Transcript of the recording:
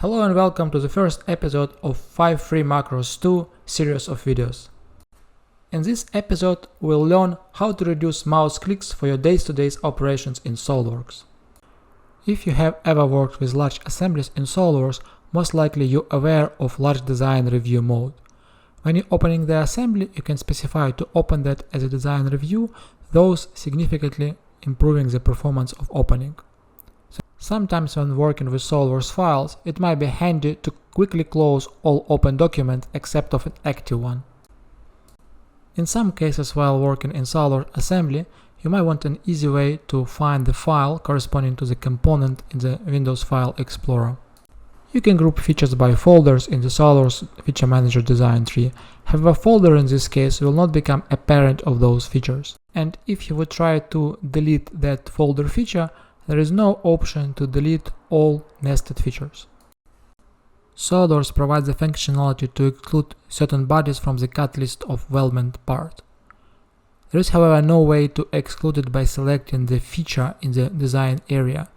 Hello and welcome to the first episode of 5 Free Macros 2 series of videos. In this episode, we'll learn how to reduce mouse clicks for your day-to-day operations in SOLIDWORKS. If you have ever worked with large assemblies in SOLIDWORKS, most likely you're aware of large design review mode. When you're opening the assembly, you can specify to open that as a design review, thus significantly improving the performance of opening. Sometimes when working with SOLIDWORKS files, it might be handy to quickly close all open documents except of an active one. In some cases while working in SOLIDWORKS assembly, you might want an easy way to find the file corresponding to the component in the Windows File Explorer. You can group features by folders in the SOLIDWORKS Feature Manager design tree. However, a folder in this case will not become a parent of those features. And if you would try to delete that folder feature, there is no option to delete all nested features. SOLIDWORKS provides the functionality to exclude certain bodies from the cut list of weldment part. There is, however, no way to exclude it by selecting the feature in the design area.